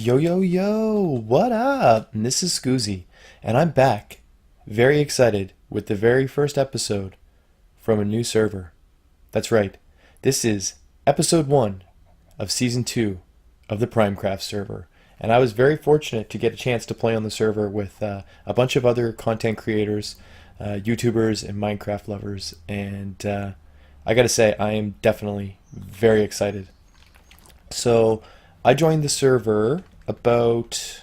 Yo, yo, yo, what up? And this is Scoozy, and I'm back, very excited with the very first episode from a new server. That's right, this is episode 1 of season 2 of the Primecraft server. And I was very fortunate to get a chance to play on the server with a bunch of other content creators, YouTubers, and Minecraft lovers. And I gotta say, I am definitely very excited. So I joined the server about,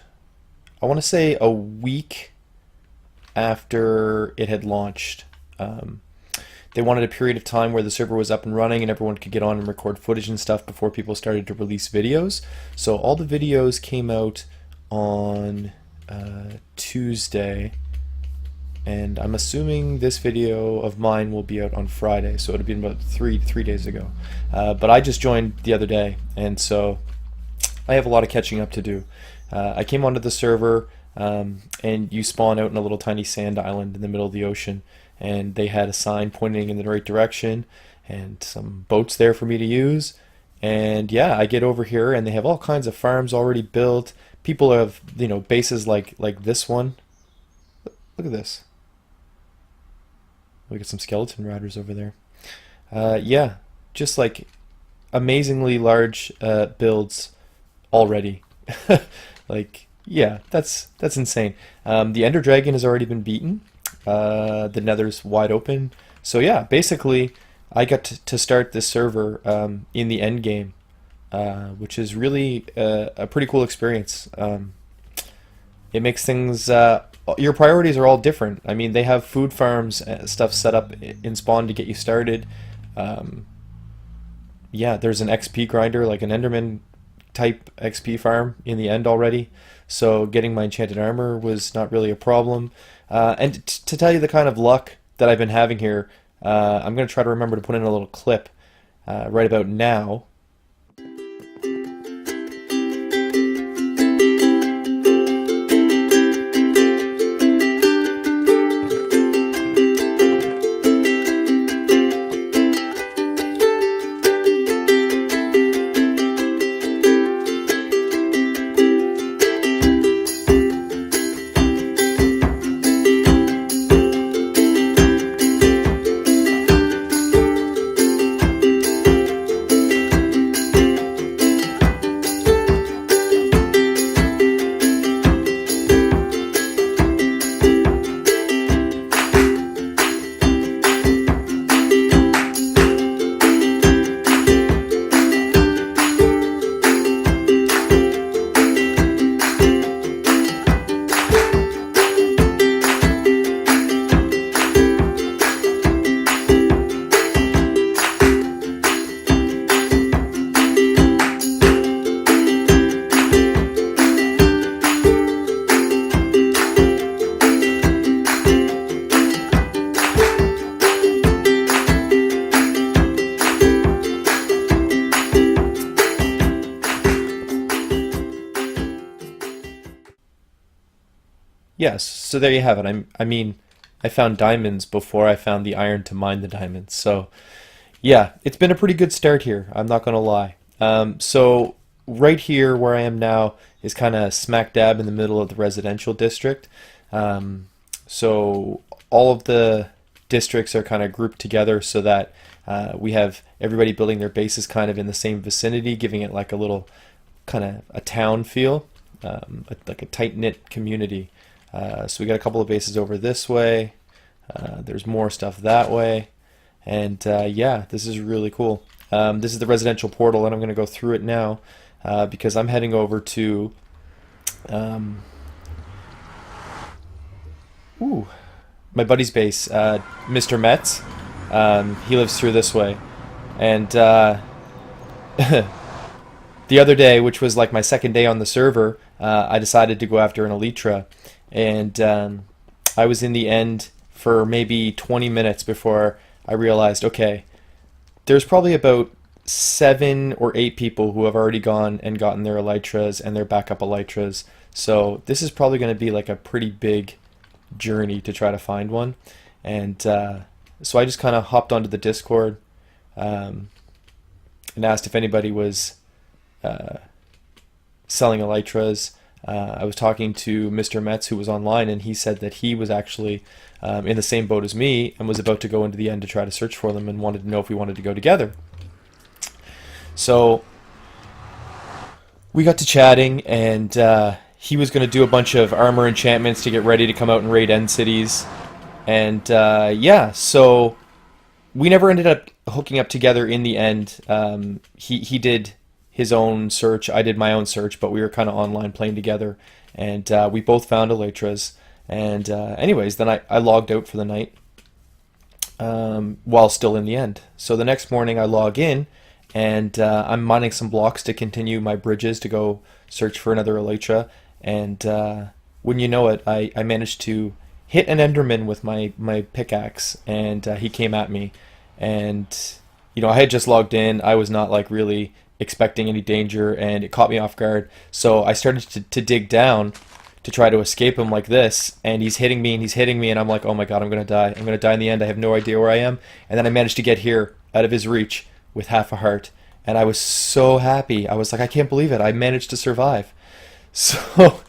I want to say, a week after it had launched. They wanted a period of time where the server was up and running and everyone could get on and record footage and stuff before people started to release videos. So all the videos came out on Tuesday, and I'm assuming this video of mine will be out on Friday, so it'll be about three days ago. But I just joined the other day, and so I have a lot of catching up to do. I came onto the server, and you spawn out in a little tiny sand island in the middle of the ocean, and they had a sign pointing in the right direction and some boats there for me to use. And yeah, I get over here and they have all kinds of farms already built. People have, bases like this one. Look at this. Look at some skeleton riders over there. Yeah, just like amazingly large builds already. Like, yeah, that's insane. The Ender Dragon has already been beaten. The Nether's wide open. So yeah, basically, I got to start this server in the end game, which is really a pretty cool experience. It makes things, your priorities are all different. I mean, they have food farms stuff set up in spawn to get you started. Yeah, there's an XP grinder, like an Enderman type XP farm in the end already. So getting my enchanted armor was not really a problem. And to tell you the kind of luck that I've been having here, I'm going to try to remember to put in a little clip right about now. Yes, so there you have it. I mean, I found diamonds before I found the iron to mine the diamonds. So, yeah, it's been a pretty good start here. I'm not going to lie. So, right here where I am now is kind of smack dab in the middle of the residential district. So, all of the districts are kind of grouped together so that we have everybody building their bases kind of in the same vicinity, giving it like a little kind of a town feel, like a tight-knit community. So we got a couple of bases over this way. There's more stuff that way. And yeah, this is really cool. This is the residential portal, and I'm going to go through it now because I'm heading over to my buddy's base, Mr. Metz. He lives through this way. And the other day, which was like my second day on the server, I decided to go after an elytra. And I was in the end for maybe 20 minutes before I realized, okay, there's probably about 7 or 8 people who have already gone and gotten their elytras and their backup elytras. So this is probably going to be like a pretty big journey to try to find one. And so I just kind of hopped onto the Discord and asked if anybody was selling elytras. I was talking to Mr. Metz, who was online, and he said that he was actually in the same boat as me and was about to go into the end to try to search for them and wanted to know if we wanted to go together. So we got to chatting, and he was going to do a bunch of armor enchantments to get ready to come out and raid end cities. And yeah, so we never ended up hooking up together in the end. He did his own search, I did my own search, but we were kind of online playing together, and we both found elytras. And anyways, then I logged out for the night while still in the end. So the next morning I log in, and I'm mining some blocks to continue my bridges to go search for another elytra. And wouldn't you know it, I managed to hit an enderman with my pickaxe, and he came at me. And you know, I had just logged in. I was not like really expecting any danger, and it caught me off guard. So I started to dig down to try to escape him like this, and he's hitting me and he's hitting me, and I'm like, oh my god, I'm gonna die. I'm gonna die in the end. I have no idea where I am. And then I managed to get here out of his reach with half a heart, and I was so happy. I was like, I can't believe it. I managed to survive. So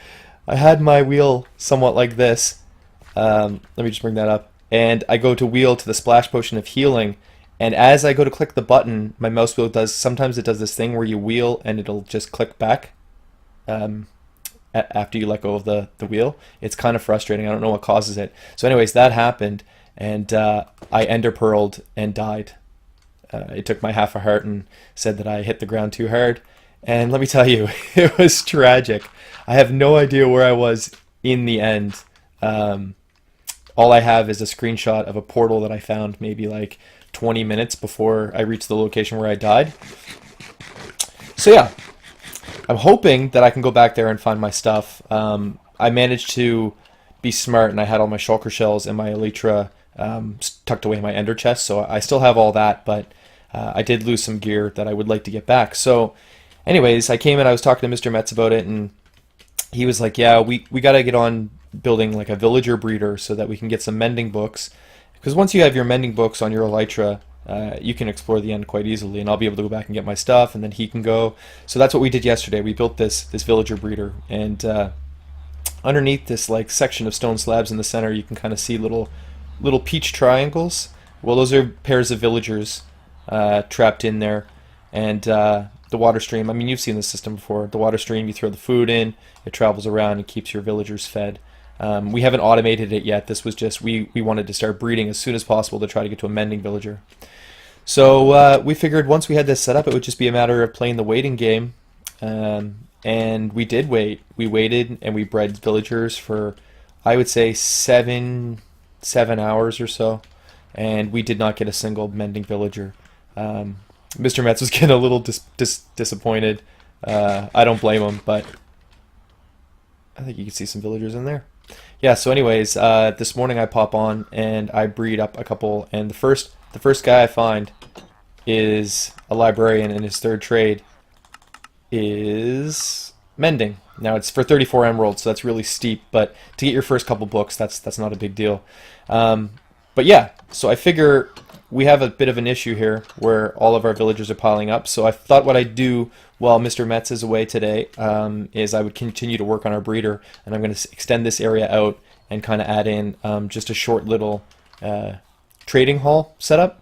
I had my wheel somewhat like this. Let me just bring that up. And I go to wheel to the splash potion of healing, and as I go to click the button, my mouse wheel sometimes it does this thing where you wheel and it'll just click back after you let go of the wheel. It's kind of frustrating. I don't know what causes it. So anyways, that happened, and I ender pearled and died. It took my half a heart and said that I hit the ground too hard. And let me tell you, it was tragic. I have no idea where I was in the end. All I have is a screenshot of a portal that I found maybe like 20 minutes before I reached the location where I died. So yeah, I'm hoping that I can go back there and find my stuff. I managed to be smart, and I had all my shulker shells and my elytra tucked away in my ender chest, so I still have all that, but I did lose some gear that I would like to get back. So anyways, I came in, I was talking to Mr. Metz about it, and he was like, yeah, we got to get on building like a villager breeder so that we can get some mending books, because once you have your mending books on your elytra, you can explore the end quite easily, and I'll be able to go back and get my stuff, and then he can go. So that's what we did yesterday. We built this villager breeder, and underneath this like section of stone slabs in the center, you can kind of see little peach triangles. Well, those are pairs of villagers trapped in there. And the water stream, I mean, you've seen this system before. The water stream, you throw the food in, it travels around and keeps your villagers fed. We haven't automated it yet. This was just, we wanted to start breeding as soon as possible to try to get to a mending villager. So we figured once we had this set up, it would just be a matter of playing the waiting game. And we did wait. We waited, and we bred villagers for, I would say, seven hours or so. And we did not get a single mending villager. Mr. Metz was getting a little disappointed. I don't blame him, but I think you can see some villagers in there. Yeah, so anyways, this morning I pop on and I breed up a couple, and the first guy I find is a librarian, and his third trade is mending. Now it's for 34 emeralds, so that's really steep, but to get your first couple books, that's not a big deal. But yeah, so I figure we have a bit of an issue here where all of our villagers are piling up, so I thought what I'd do while Mr. Metz is away today is I would continue to work on our breeder, and I'm going to extend this area out and kind of add in just a short little trading hall setup.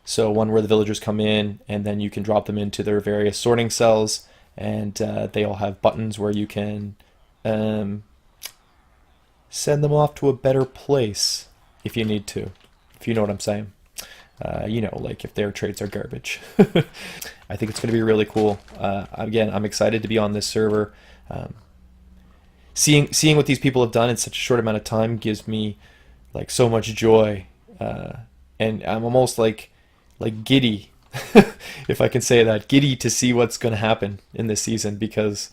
So one where the villagers come in, and then you can drop them into their various sorting cells, and they all have buttons where you can send them off to a better place if you need to, if you know what I'm saying. You know, like if their trades are garbage. I think it's going to be really cool. Again, I'm excited to be on this server. Seeing what these people have done in such a short amount of time gives me like so much joy, and I'm almost like giddy, if I can say that, giddy to see what's going to happen in this season, because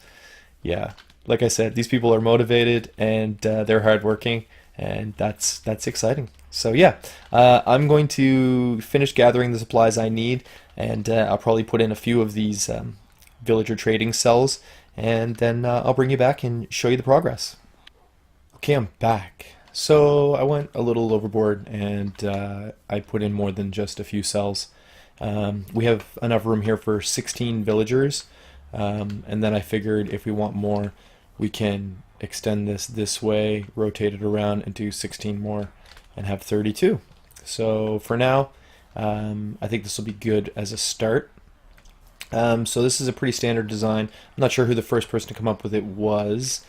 yeah, like I said, these people are motivated and they're hardworking, and that's exciting. So yeah, I'm going to finish gathering the supplies I need, and I'll probably put in a few of these villager trading cells, and then I'll bring you back and show you the progress. Okay, I'm back. So I went a little overboard, and I put in more than just a few cells. We have enough room here for 16 villagers, And then I figured if we want more, we can extend this way, rotate it around, and do 16 more and have 32. So for now, I think this will be good as a start. So this is a pretty standard design. I'm not sure who the first person to come up with it was.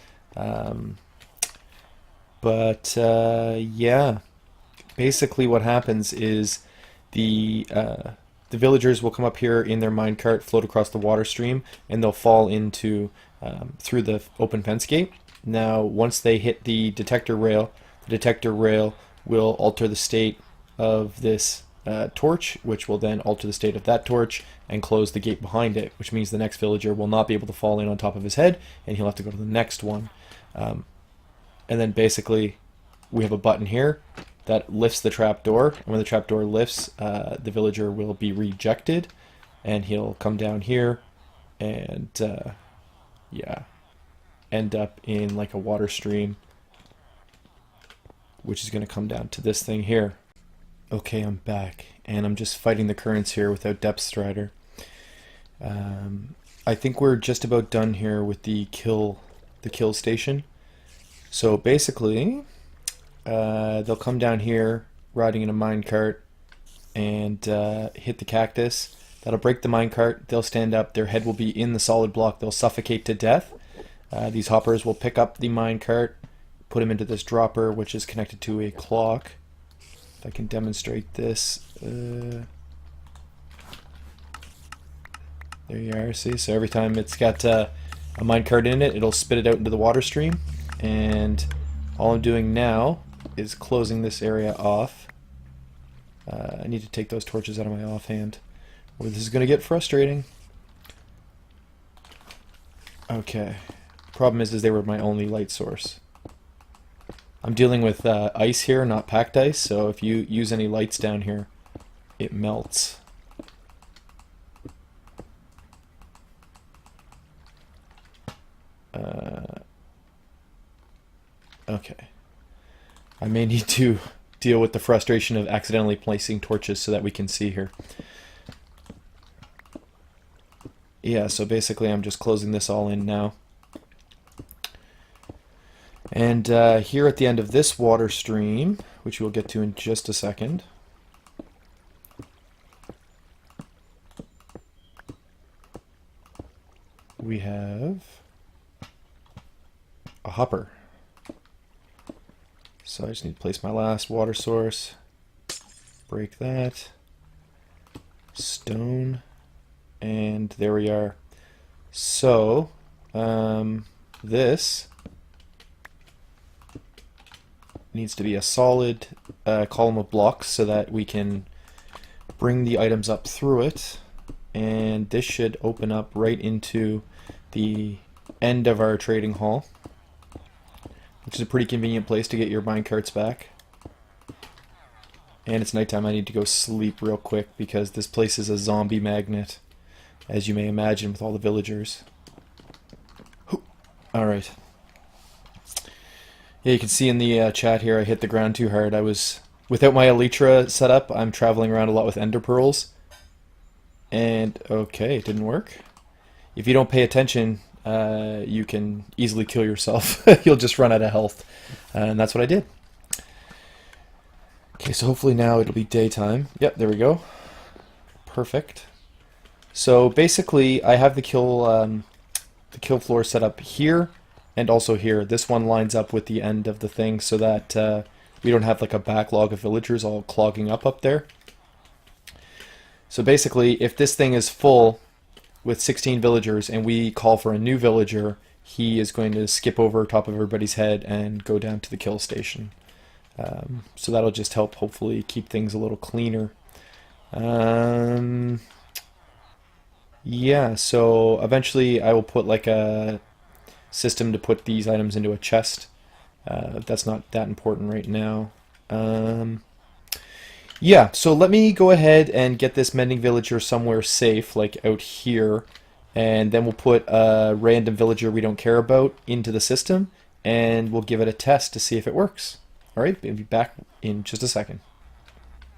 Yeah, basically what happens is the villagers will come up here in their minecart, float across the water stream, and they'll fall into through the open fence gate. Now, once they hit the detector rail will alter the state of this torch, which will then alter the state of that torch and close the gate behind it, which means the next villager will not be able to fall in on top of his head, and he'll have to go to the next one. And then basically, we have a button here that lifts the trapdoor, and when the trapdoor lifts, the villager will be rejected, and he'll come down here and yeah, end up in like a water stream, which is going to come down to this thing here. Okay, I'm back, and I'm just fighting the currents here without Depth Strider. I think we're just about done here with the kill station. So basically, they'll come down here riding in a minecart and hit the cactus. That'll break the minecart. They'll stand up. Their head will be in the solid block. They'll suffocate to death. These hoppers will pick up the minecart, put them into this dropper, which is connected to a clock. If I can demonstrate this. There you are. See, so every time it's got a minecart in it, it'll spit it out into the water stream. And all I'm doing now is closing this area off. I need to take those torches out of my offhand, or this is going to get frustrating. Okay. Problem is they were my only light source. I'm dealing with ice here, not packed ice, so if you use any lights down here, it melts. Okay. I may need to deal with the frustration of accidentally placing torches so that we can see here. Yeah, so basically I'm just closing this all in now. And here at the end of this water stream, which we'll get to in just a second, we have a hopper. So I just need to place my last water source, break that, stone, and there we are. So this needs to be a solid column of blocks so that we can bring the items up through it, and this should open up right into the end of our trading hall, which is a pretty convenient place to get your minecarts back. And it's nighttime. I need to go sleep real quick because this place is a zombie magnet, as you may imagine, with all the villagers. Alright. Yeah, you can see in the chat here I hit the ground too hard. I was, without my elytra set up, I'm traveling around a lot with ender pearls. And, okay, it didn't work. If you don't pay attention, you can easily kill yourself. You'll just run out of health. And that's what I did. Okay, so hopefully now it'll be daytime. Yep, there we go. Perfect. So basically, I have the kill floor set up here and also here. This one lines up with the end of the thing so that we don't have like a backlog of villagers all clogging up there. So basically, if this thing is full with 16 villagers and we call for a new villager, he is going to skip over top of everybody's head and go down to the kill station. So that'll just help hopefully keep things a little cleaner. Yeah, so eventually I will put like a system to put these items into a chest. That's not that important right now. Yeah, so let me go ahead and get this mending villager somewhere safe, like out here, and then we'll put a random villager we don't care about into the system, and we'll give it a test to see if it works. Alright, I'll be back in just a second.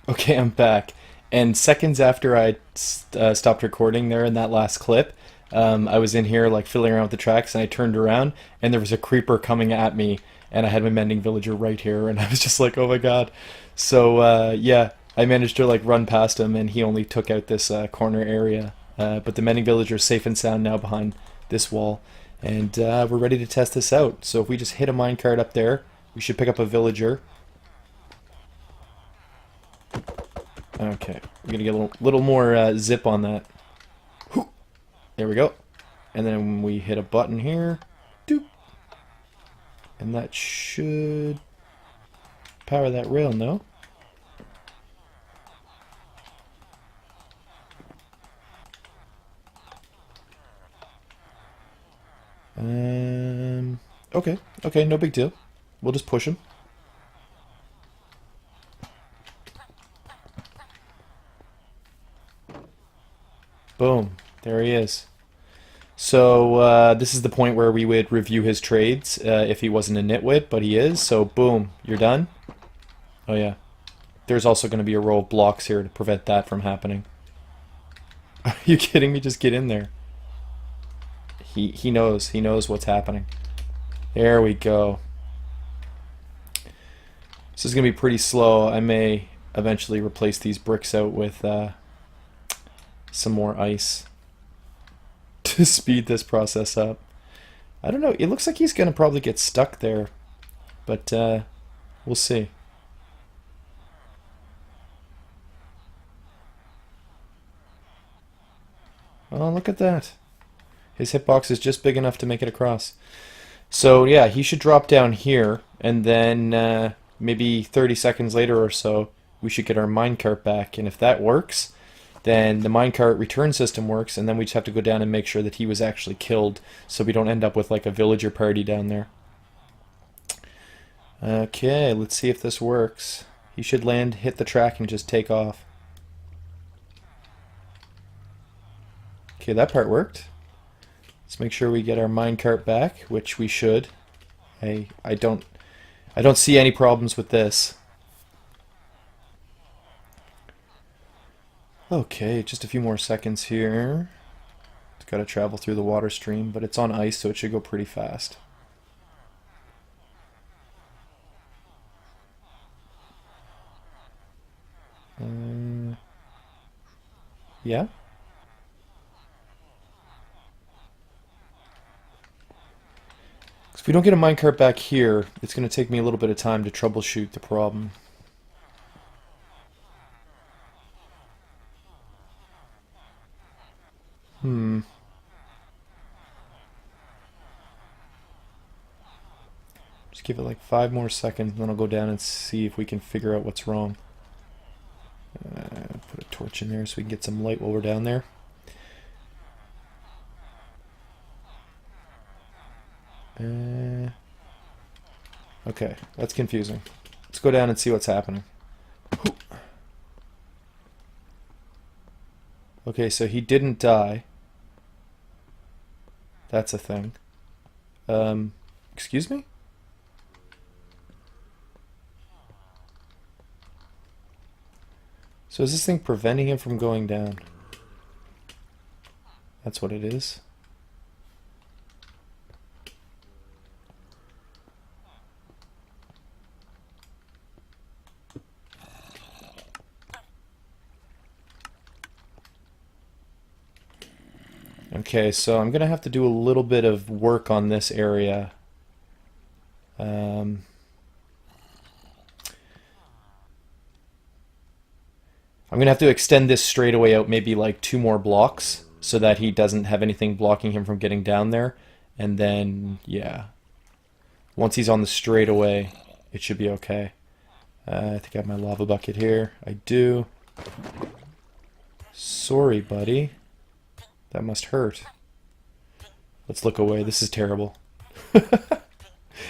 Okay, I'm back. And seconds after I stopped recording there in that last clip, I was in here like fiddling around with the tracks, and I turned around, and there was a creeper coming at me, and I had my mending villager right here, and I was just like, oh my god. So yeah, I managed to like run past him, and he only took out this corner area. But the mending villager is safe and sound now behind this wall, and we're ready to test this out. So if we just hit a minecart up there, we should pick up a villager. Okay, we're gonna get a little more zip on that. There we go. And then we hit a button here. Doop. And that should power that rail, no? Okay, okay, no big deal. We'll just push him. Boom, there he is. So this is the point where we would review his trades if he wasn't a nitwit, but he is. So boom, you're done. Oh yeah. There's also going to be a row of blocks here to prevent that from happening. Are you kidding me? Just get in there. He knows what's happening. There we go. This is going to be pretty slow. I may eventually replace these bricks out with some more ice to speed this process up. I don't know. It looks like he's going to probably get stuck there, but we'll see. Oh, look at that. His hitbox is just big enough to make it across. So yeah, he should drop down here, and then maybe 30 seconds later or so, we should get our minecart back. And if that works, then the minecart return system works, and then we just have to go down and make sure that he was actually killed, so we don't end up with like a villager party down there. Okay, let's see if this works. He should land, hit the track, and just take off. Okay, that part worked. Let's make sure we get our minecart back, which we should. I don't see any problems with this. Okay, just a few more seconds here. It's got to travel through the water stream, but it's on ice, so it should go pretty fast. Yeah? If we don't get a minecart back here, it's going to take me a little bit of time to troubleshoot the problem. Just give it like 5 more seconds, then I'll go down and see if we can figure out what's wrong. Put a torch in there so we can get some light while we're down there. Okay, that's confusing. Let's go down and see what's happening. Okay, so he didn't die. That's a thing. Excuse me? So is this thing preventing him from going down? That's what it is. Okay, so I'm gonna have to do a little bit of work on this area. I'm gonna have to extend this straightaway out maybe like 2 more blocks so that he doesn't have anything blocking him from getting down there. And then, yeah, once he's on the straightaway, it should be okay. I think I have my lava bucket here. I do. Sorry, buddy. That must hurt. Let's look away. This is terrible.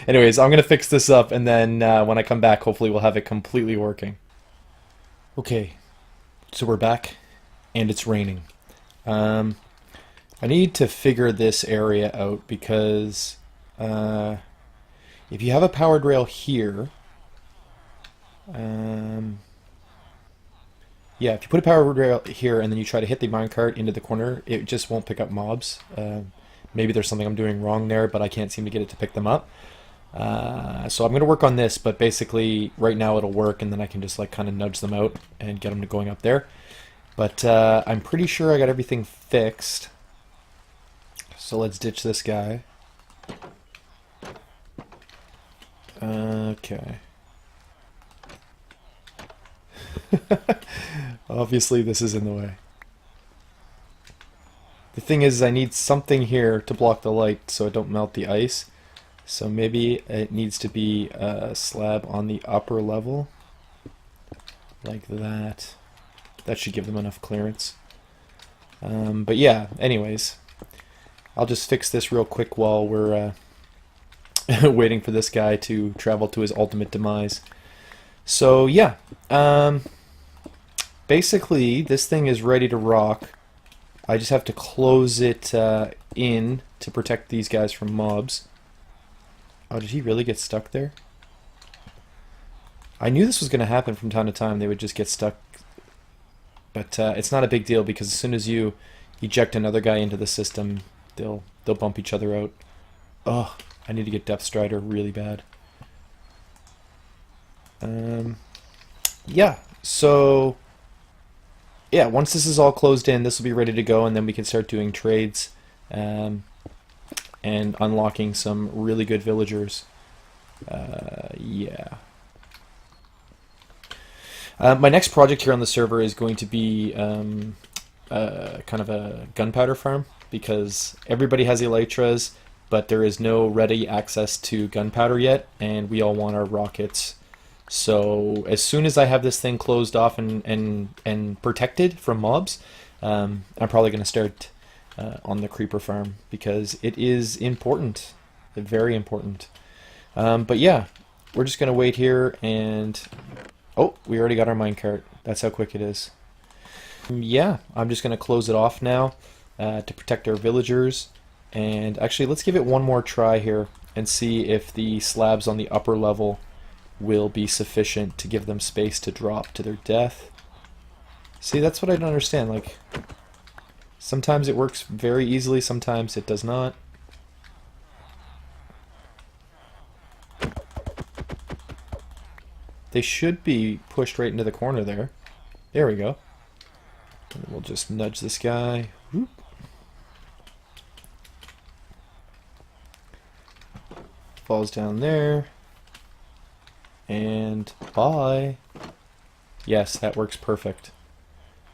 Anyways, I'm going to fix this up, and then when I come back, hopefully we'll have it completely working. Okay, so we're back, and it's raining. I need to figure this area out because if you have a powered rail here, you Yeah, if you put a power rail here and then you try to hit the minecart into the corner, it just won't pick up mobs. Maybe there's something I'm doing wrong there, but I can't seem to get it to pick them up. So I'm going to work on this, but basically right now it'll work, and then I can just like kind of nudge them out and get them to going up there. But I'm pretty sure I got everything fixed. So let's ditch this guy. Okay. Obviously this is in the way. The thing is, I need something here to block the light so it don't melt the ice. So maybe it needs to be a slab on the upper level. Like that. That should give them enough clearance. But yeah, anyways. I'll just fix this real quick while we're waiting for this guy to travel to his ultimate demise. So yeah. Basically, this thing is ready to rock. I just have to close it in to protect these guys from mobs. Oh, did he really get stuck there? I knew this was going to happen from time to time. They would just get stuck. But it's not a big deal because as soon as you eject another guy into the system, they'll bump each other out. Oh, I need to get Depth Strider really bad. Yeah, so... yeah, once this is all closed in, this will be ready to go, and then we can start doing trades and unlocking some really good villagers. Yeah. My next project here on the server is going to be kind of a gunpowder farm, because everybody has elytras, but there is no ready access to gunpowder yet, and we all want our rockets. So as soon as I have this thing closed off and protected from mobs, I'm probably going to start on the creeper farm, because it is important, very important. But yeah, we're just going to wait here, and oh, we already got our minecart. That's how quick it is. Yeah, I'm just going to close it off now to protect our villagers. And actually, let's give it one more try here and see if the slabs on the upper level will be sufficient to give them space to drop to their death. See, that's what I don't understand. Like, sometimes it works very easily, sometimes it does not. They should be pushed right into the corner there. There we go. And we'll just nudge this guy. Whoop. Falls down there. And bye. Yes, that works perfect.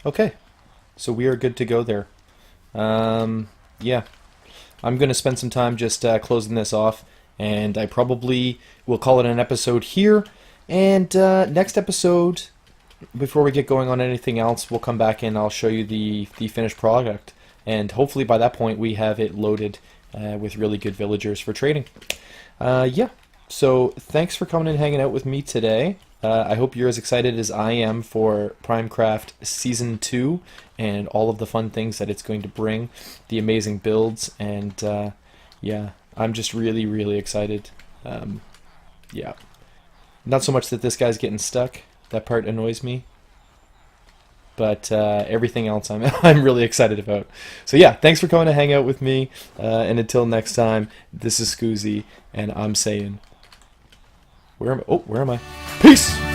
Okay, so we are good to go there. Yeah, I'm going to spend some time just closing this off, and I probably will call it an episode here. And next episode, before we get going on anything else, we'll come back and I'll show you the finished product. And hopefully by that point we have it loaded with really good villagers for trading. Yeah. So thanks for coming and hanging out with me today. I hope you're as excited as I am for Primecraft Season 2 and all of the fun things that it's going to bring, the amazing builds, and yeah, I'm just really, really excited. Yeah. Not so much that this guy's getting stuck. That part annoys me. But everything else I'm really excited about. So yeah, thanks for coming to hang out with me. And until next time, this is Scoozy, and I'm saying... where am I? Peace!